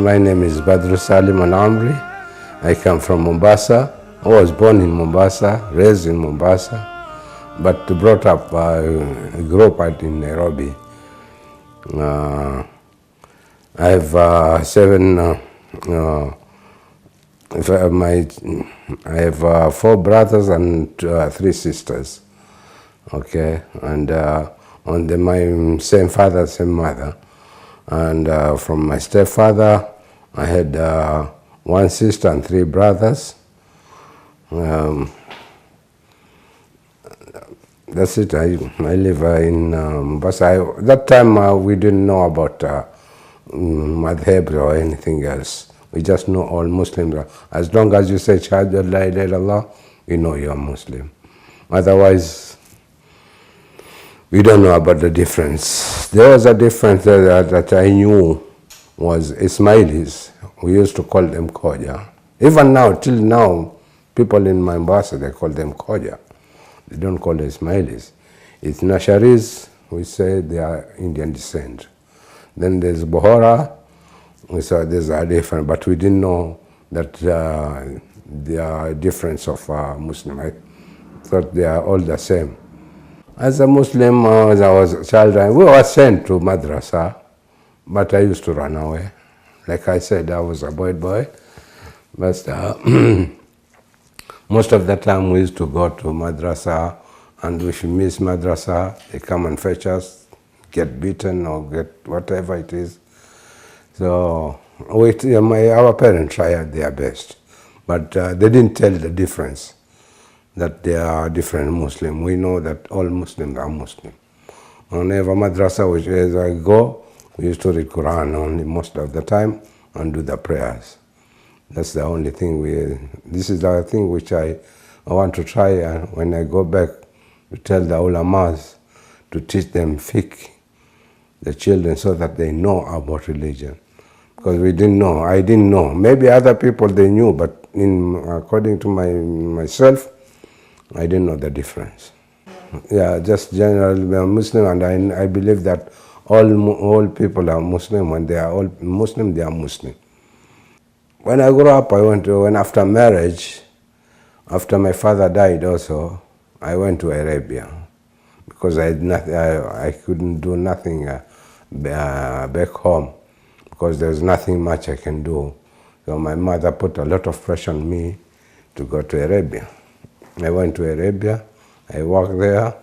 My name is Badru Salim Al-Amri. I come from Mombasa. I was born in Mombasa, raised in Mombasa, but brought up, grew up in Nairobi. I have I have 4 brothers and 3 sisters. Okay, and on my same father, same mother. And from my stepfather, I had 1 sister and 3 brothers. That's it. I live in Mombasa. That time we didn't know about madhab or anything else. We just know all Muslims. As long as you say Shahada la ilaha illallah, we know you're Muslim. Otherwise, we don't know about the difference. There was a difference that I knew was Ismailis. We used to call them Khoja. Even now, till now, people in Mombasa, they call them Khoja. They don't call them Ismailis. It's Nasharis, we say they are Indian descent. Then there's Bohora, we saw these are different, but we didn't know that they are difference of Muslim. I thought they are all the same. As a Muslim, as I was a child, we were sent to madrasa, but I used to run away. Like I said, I was a boy. But most of the time we used to go to madrasa, and if we miss madrasa, they come and fetch us, get beaten or get whatever it is. So our parents tried their best, but they didn't tell the difference, that they are different Muslim. We know that all Muslims are Muslim. Whenever madrasa, which is I go, we used to read Quran only most of the time and do the prayers. That's the only thing this is the thing which I want to try, and when I go back to tell the ulamas to teach them fiqh, the children, so that they know about religion. Because we didn't know, I didn't know. Maybe other people they knew, but according to myself, I didn't know the difference. Yeah, just generally Muslim, and I believe that all people are Muslim. When they are all Muslim, they are Muslim. When I grew up, when after marriage, after my father died also, I went to Arabia, because I couldn't do nothing back home, because there's nothing much I can do. So my mother put a lot of pressure on me to go to Arabia. I went to Arabia, I worked there.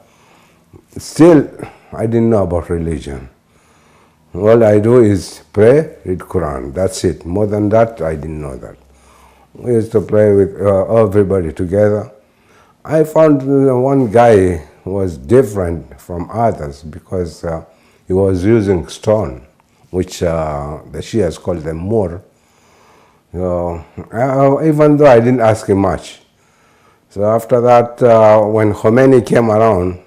Still, I didn't know about religion. All I do is pray, read Quran, that's it. More than that, I didn't know that. We used to pray with everybody together. I found one guy was different from others because he was using stone, which the shias call them mur. So, even though I didn't ask him much. So after that, when Khomeini came around,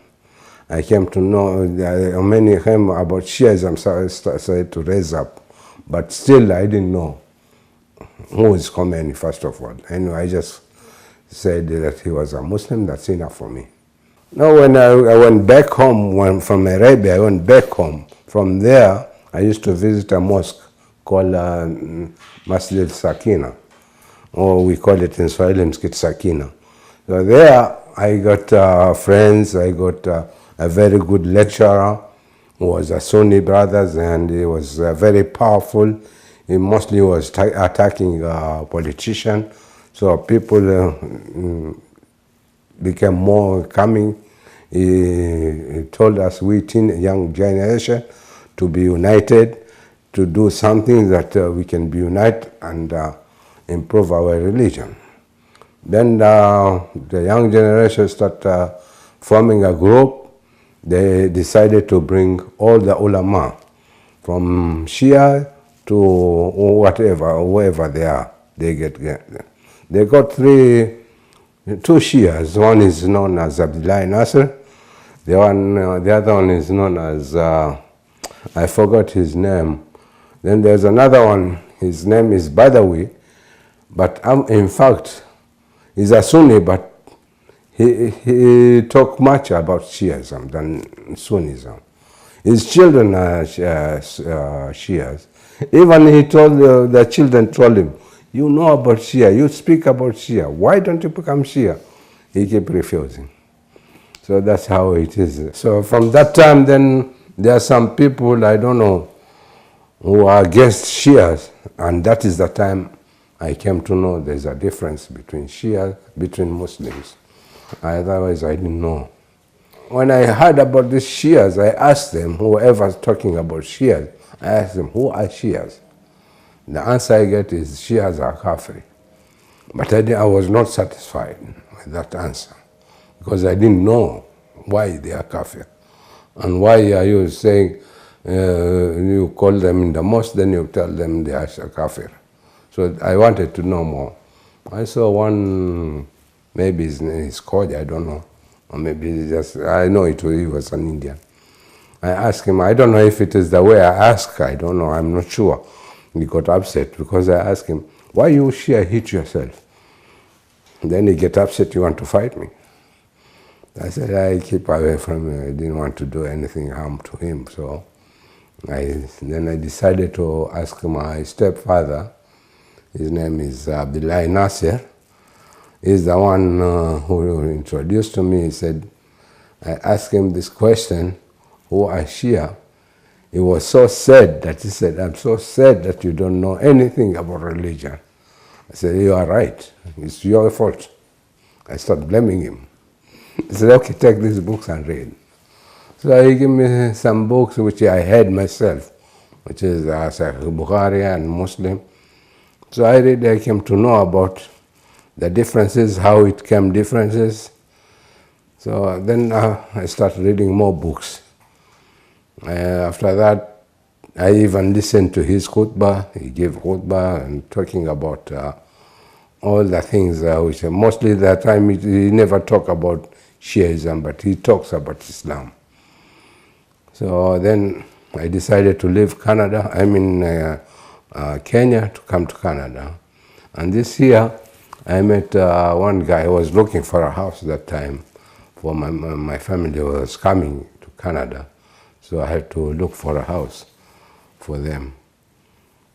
I came to know Khomeini came about Shiism, so I started to raise up. But still, I didn't know who is Khomeini, first of all. Anyway, I just said that he was a Muslim, that's enough for me. Now, when I went back home, from Arabia, I went back home. From there, I used to visit a mosque called Masjid Sakina, or we call it in Swahili, Mskit Sakina. So there, I got friends, I got a very good lecturer who was a Sunni brothers, and he was very powerful. He mostly was attacking politicians, so people became more coming. He told us, we young generation, to be united, to do something that we can be united and improve our religion. Then the young generation started forming a group. They decided to bring all the ulama, from Shia to whatever, wherever they are. They got 2 Shias. One is known as Abdullah Nasser. The other one is known as, I forgot his name. Then there's another one, his name is Badawi, but in fact, he's a Sunni, but he talked much about Shiism than Sunnism. His children are Shias. Even he told the children told him, you know about Shia, you speak about Shia, why don't you become Shia? He kept refusing. So that's how it is. So from that time then, there are some people, I don't know, who are against Shias, and that is the time I came to know there's a difference between Shia, between Muslims. Otherwise I didn't know. When I heard about these Shias, I asked them, whoever's talking about Shias, I asked them, who are Shias? The answer I get is Shias are kafir. But I was not satisfied with that answer because I didn't know why they are kafir. And why are you saying, you call them in the mosque, then you tell them they are kafir. So I wanted to know more. I saw one, maybe his name is Koji, I don't know. Or maybe just, I know he was an Indian. I asked him, I don't know if it is the way I ask, I don't know, I'm not sure. He got upset because I asked him, why you Shia hit yourself? Then he get upset, you want to fight me? I said, I keep away from him, I didn't want to do anything harm to him. So then I decided to ask my stepfather, his name is Abdullah Nasir. He's the one who introduced to me. He said, I asked him this question, who are Shia? He was so sad that he said, I'm so sad that you don't know anything about religion. I said, you are right, it's your fault. I started blaming him. He said, okay, take these books and read. So he gave me some books which I had myself, which is Bukhari and Muslim. So I read, I came to know about the differences, how it came differences. So then I started reading more books. After that, I even listened to his khutbah. He gave khutbah and talking about all the things which mostly that time he never talked about Shiaism, but he talks about Islam. So then I decided to leave Canada, Kenya, to come to Canada. And this year, I met one guy who was looking for a house that time. For my family was coming to Canada. So I had to look for a house for them.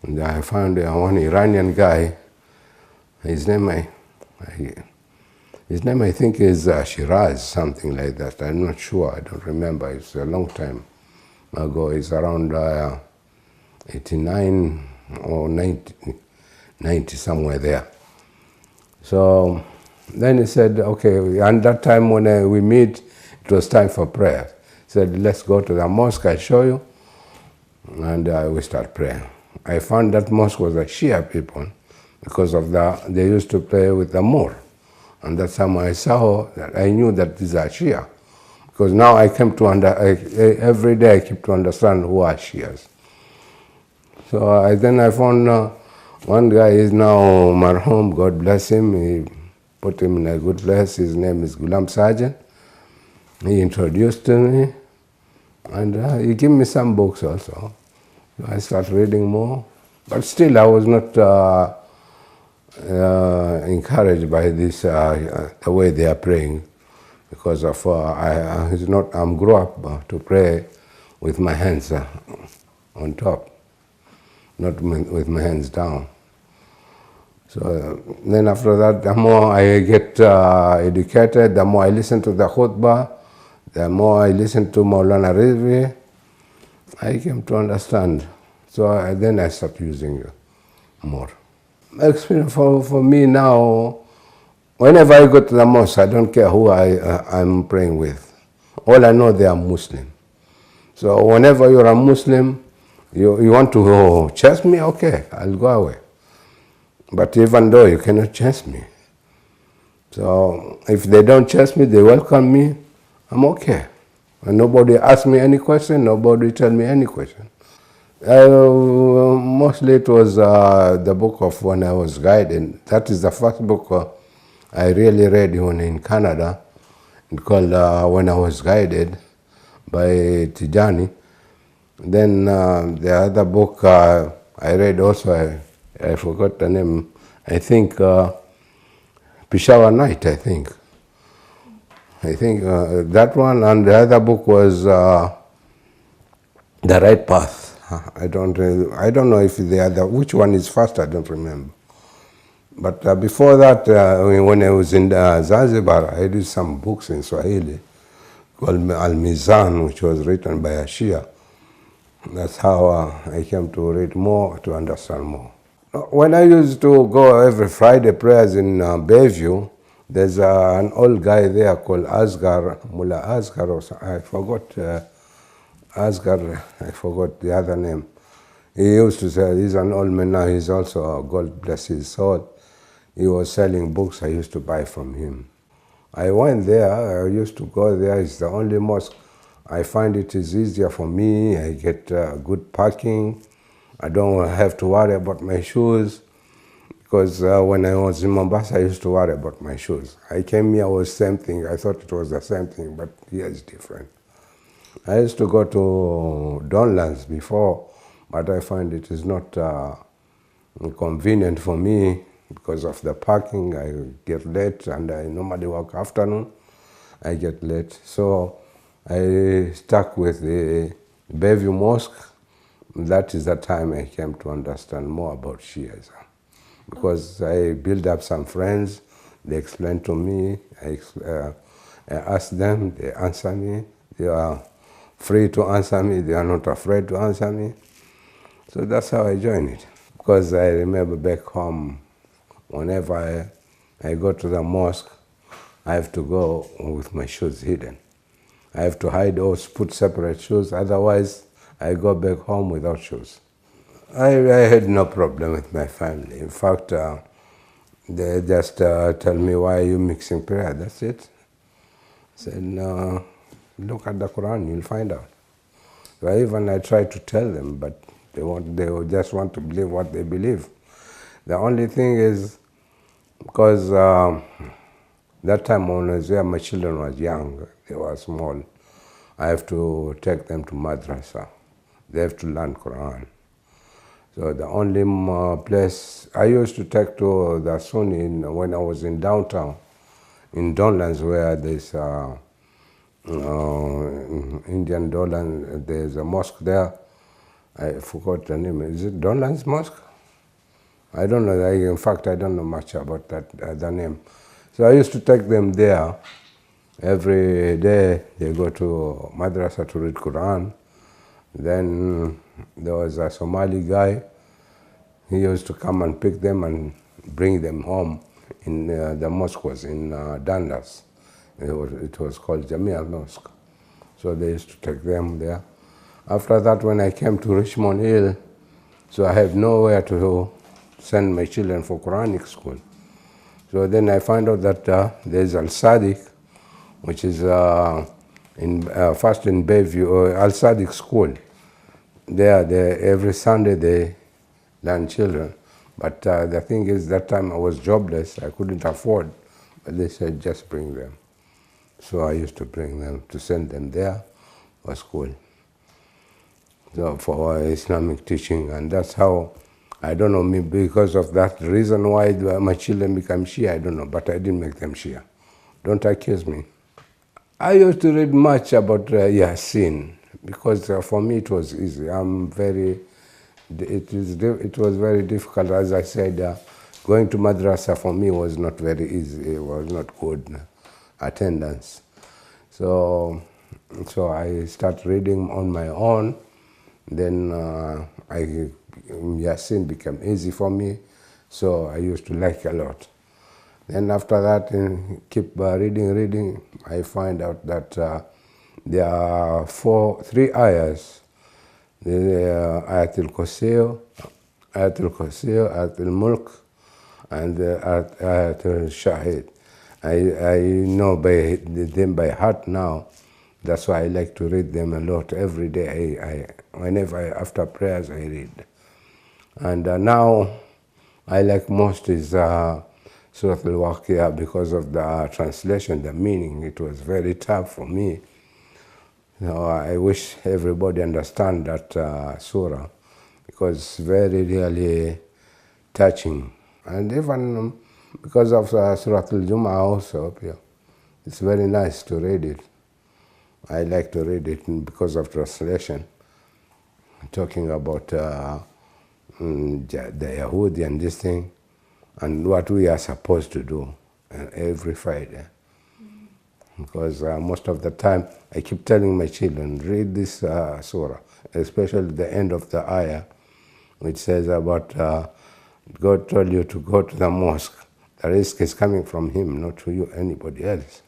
And I found one Iranian guy. His name I think is Shiraz, something like that. I'm not sure, I don't remember. It's a long time ago. It's around 89 or 90, somewhere there. So then he said, okay, and that time when we meet, it was time for prayer. He said, let's go to the mosque, I'll show you. And we start praying. I found that mosque was a Shia people because of they used to play with the Moor. And that's how I saw that I knew that these are Shia. Because now I came to every day I keep to understand who are Shias. So then I found one guy is now marhum, God bless him. He put him in a good place. His name is Ghulam Sargent. He introduced to me, and he gave me some books also. So I started reading more, but still I was not encouraged by this the way they are praying, because of I'm grew up to pray with my hands on top, not with my hands down. So then after that, the more I get educated, the more I listen to the khutbah, the more I listen to Maulana Rizvi, I came to understand. So then I started using more. Experience for me now, whenever I go to the mosque, I don't care who I'm praying with. All I know, they are Muslim. So whenever you're a Muslim, you want to chase me, okay, I'll go away. But even though you cannot chase me. So if they don't chase me, they welcome me, I'm okay. And nobody asks me any question, nobody tell me any question. Mostly it was the book of When I Was Guided. That is the first book I really read when in Canada. It's called When I Was Guided by Tijani. Then the other book I read also, I forgot the name, I think Peshawar Night, I think that one, and the other book was The Right Path, I don't know if the other, which one is first, I don't remember. But before that, when I was in Zanzibar, I read some books in Swahili called Al-Mizan, which was written by a Shia. That's how I came to read more, to understand more. When I used to go every Friday prayers in Bayview, there's an old guy there called Asgar, Mullah Asgar, or I forgot Asgar, I forgot the other name. He used to say, he's an old man now, he's also, God bless his soul. He was selling books, I used to buy from him. I went there, I used to go there, it's the only mosque. I find it is easier for me, I get good parking. I don't have to worry about my shoes, because when I was in Mombasa, I used to worry about my shoes. I came here, was same thing, I thought it was the same thing, but here it's different. I used to go to Donlands before, but I find it is not convenient for me because of the parking. I get late, and I normally work afternoon. I get late. So I stuck with the Bayview Mosque. That is the time I came to understand more about Shias. Because I built up some friends, they explained to me, I asked them, they answer me. They are free to answer me, they are not afraid to answer me. So that's how I joined it. Because I remember back home, whenever I go to the mosque, I have to go with my shoes hidden. I have to hide or put separate shoes, otherwise I go back home without shoes. I had no problem with my family. In fact, they just tell me, why are you mixing prayer? That's it. I said, no, look at the Quran, you'll find out. So I try to tell them, but they just want to believe what they believe. The only thing is, because that time when I was there, my children were young, they were small. I have to take them to madrasa. They have to learn Quran. So the only place I used to take to the Sunni when I was in downtown, in Donlands, where there's Indian Donlands, there's a mosque there. I forgot the name. Is it Donlands Mosque? I don't know. In fact, I don't know much about that the name. So I used to take them there. Every day they go to madrasa to read Quran. Then there was a Somali guy. He used to come and pick them and bring them home. The mosque was in Dundas. It was called Jamia Mosque. So they used to take them there. After that, when I came to Richmond Hill, so I had nowhere to send my children for Quranic school. So then I found out that there's Al-Sadiq, which is first in Bayview, Al-Sadiq school. There, every Sunday they learn children. But the thing is, that time I was jobless, I couldn't afford, but they said just bring them. So I used to bring them, to send them there for school. So for Islamic teaching, and that's how, I don't know, because of that reason why my children become Shia, I don't know, but I didn't make them Shia. Don't accuse me. I used to read much about Yasin, because for me it was easy. It was very difficult, as I said, going to madrasa for me was not very easy, it was not good attendance. So I started reading on my own, then Yasin became easy for me, so I used to like a lot. Then after that, keep reading, I find out that there are three ayahs. Ayatul Kursi, Ayatul Mulk, and Ayatul Shahid. I know them by heart now. That's why I like to read them a lot every day. Whenever after prayers I read. And now I like most is Surah Al-Waqiyah because of the translation, the meaning. It was very tough for me. So I wish everybody understand that surah, because it's very really touching. And even because of Surah Al-Jum'ah also, it's very nice to read it. I like to read it because of translation. talking about the Yahudi and this thing, and what we are supposed to do every Friday. Because most of the time, I keep telling my children, read this surah, especially the end of the ayah, which says about God told you to go to the mosque. The risk is coming from him, not to you, anybody else.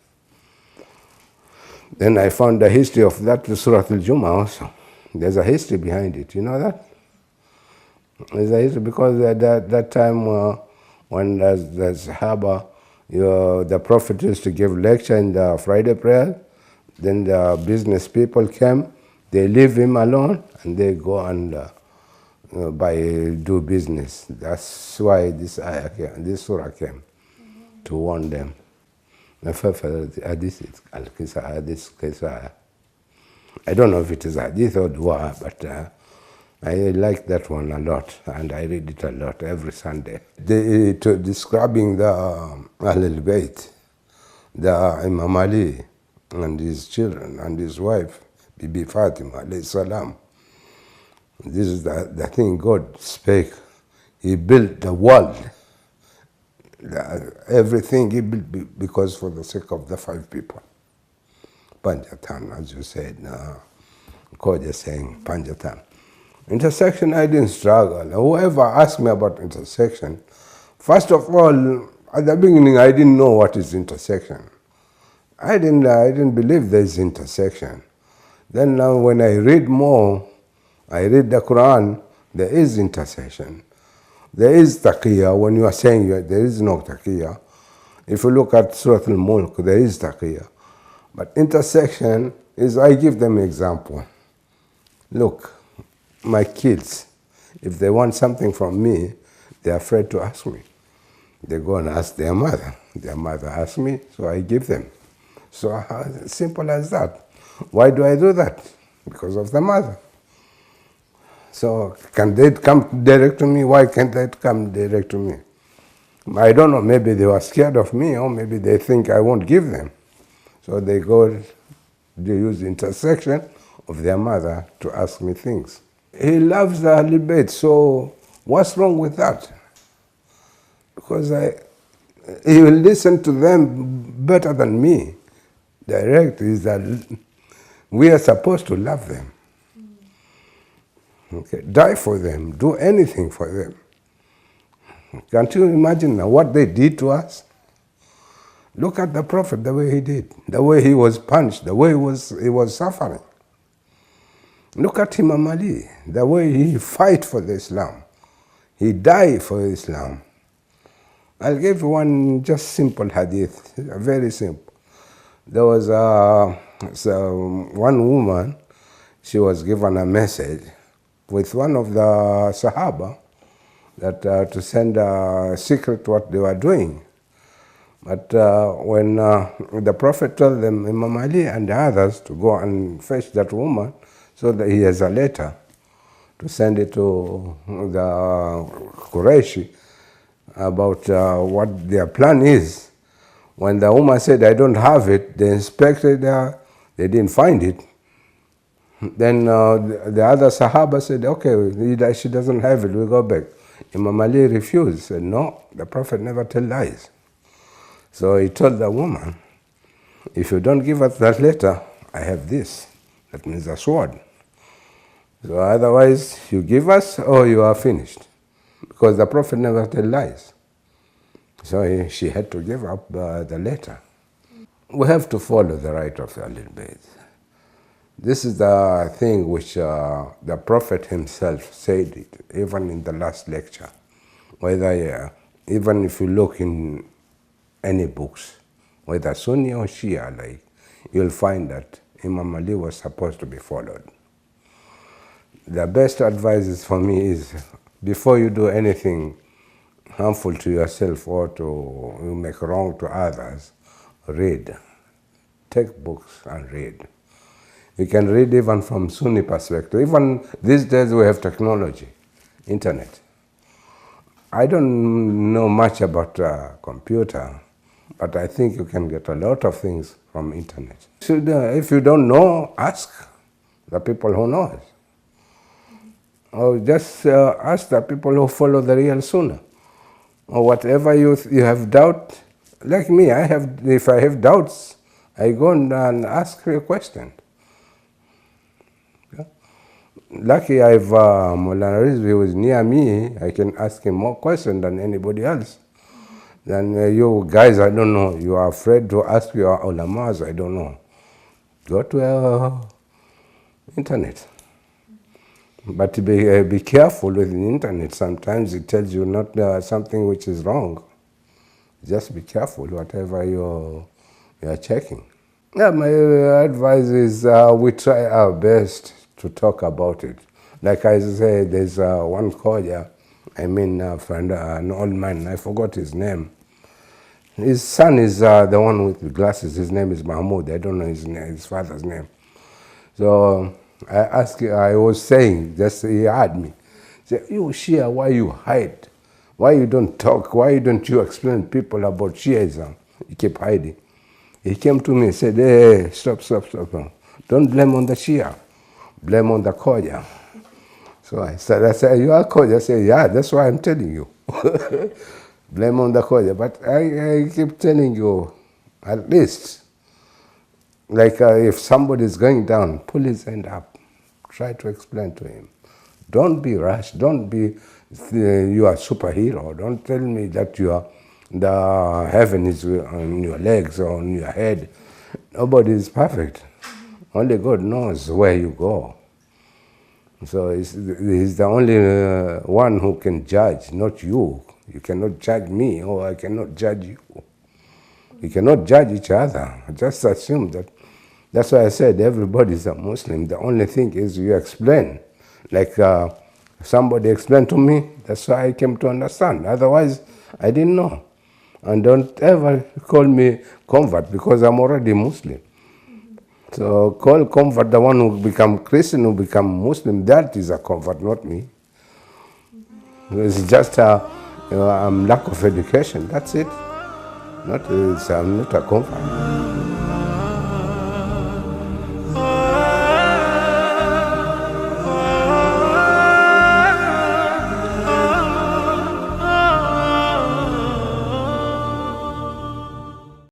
Then I found the history of that Surah Al-Jumu'ah also. There's a history behind it, you know that? There's a history because at that time when the Sahaba, the Prophet used to give lecture in the Friday prayer, then the business people came, they leave him alone and they go and do business. That's why this surah came, to warn them. I don't know if it is hadith or dua, but I like that one a lot, and I read it a lot every Sunday. Describing the Ahlulbayt, the Imam Ali and his children and his wife, Bibi Fatima alayhi salam. This is the thing God spake. He built the world. Everything he built because for the sake of the 5 people. Panjatan, as you said, Koja saying Panjatan. Intersection, I didn't struggle. Whoever asked me about intersection, first of all, at the beginning, I didn't know what is intersection. I didn't believe there is intersection. Then now when I read more, I read the Quran, there is intersection. There is taqiyya. When you are saying there is no taqiyya. If you look at Surah Al-Mulk, there is taqiyya. But intersection is, I give them an example. Look, my kids, if they want something from me, they're afraid to ask me. They go and ask their mother. Their mother asks me, so I give them. So simple as that. Why do I do that? Because of the mother. So can they come direct to me? Why can't they come direct to me? I don't know, maybe they were scared of me, or maybe they think I won't give them. So they use the intersection of their mother to ask me things. He loves the Ahlulbayt, so what's wrong with that? Because he will listen to them better than me. Direct is that we are supposed to love them. Okay, die for them, do anything for them. Can't you imagine now what they did to us? Look at the Prophet, the way he did, the way he was punished, the way he was suffering. Look at Imam Ali, the way he fight for the Islam. He died for Islam. I'll give one just simple hadith, very simple. There was one woman, she was given a message with one of the Sahaba that to send a secret what they were doing. But when the Prophet told them, Imam Ali and the others, to go and fetch that woman, so that he has a letter to send it to the Quraysh about what their plan is. When the woman said, I don't have it, they inspected her, they didn't find it. Then the other Sahaba said, okay, she doesn't have it, we'll go back. Imam Ali refused, said, no, the Prophet never tells lies. So he told the woman, if you don't give us that letter, I have this. That means a sword. So otherwise, you give us or you are finished. Because the Prophet never tells lies. So she had to give up the letter. We have to follow the right of the Ahlulbayt. This is the thing which the Prophet himself said it, even in the last lecture. Whether, even if you look in any books, whether Sunni or Shia, like, you'll find that Imam Ali was supposed to be followed. The best advice for me is, before you do anything harmful to yourself or to make wrong to others, read. Take books and read. You can read even from Sunni perspective. Even these days we have technology, internet. I don't know much about computer, but I think you can get a lot of things from internet. So if you don't know, ask the people who know it. Or just ask the people who follow the real Sunnah. Or whatever you have doubt, like me, if I have doubts, I go and ask a question. Yeah? Lucky I have Maulana Rizvi who is near me, I can ask him more questions than anybody else. Then you guys, I don't know, you are afraid to ask your ulamas, I don't know. Go to internet. But be careful with the internet. Sometimes it tells you not something which is wrong. Just be careful whatever you are checking. Yeah, my advice is we try our best to talk about it. Like I said, there's one Khoja, friend, an old man, I forgot his name. His son is the one with the glasses. His name is Mahmoud. I don't know his father's name. So I was saying, just he heard me. He said, you Shia, why you hide? Why you don't talk? Why don't you explain to people about Shiaism? He kept hiding. He came to me and said, hey, stop. Don't blame on the Shia. Blame on the Khoja. So I said, you are Khoja? I said, yeah, that's why I'm telling you. Blame on the Khoja. But I keep telling you, at least, like if somebody is going down, pull his hand up. Try to explain to him. Don't be rash. Don't be, you are a superhero. Don't tell me that the heaven is on your legs or on your head. Nobody is perfect. Only God knows where you go. So he's the only one who can judge, not you. You cannot judge me, or I cannot judge you. We cannot judge each other. Just assume that. That's why I said everybody is a Muslim. The only thing is you explain. Like somebody explained to me, that's why I came to understand. Otherwise, I didn't know. And don't ever call me convert, because I'm already Muslim. So call convert the one who become Christian, who become Muslim. That is a convert, not me. It's just lack of education. That's it. I'm not a convert.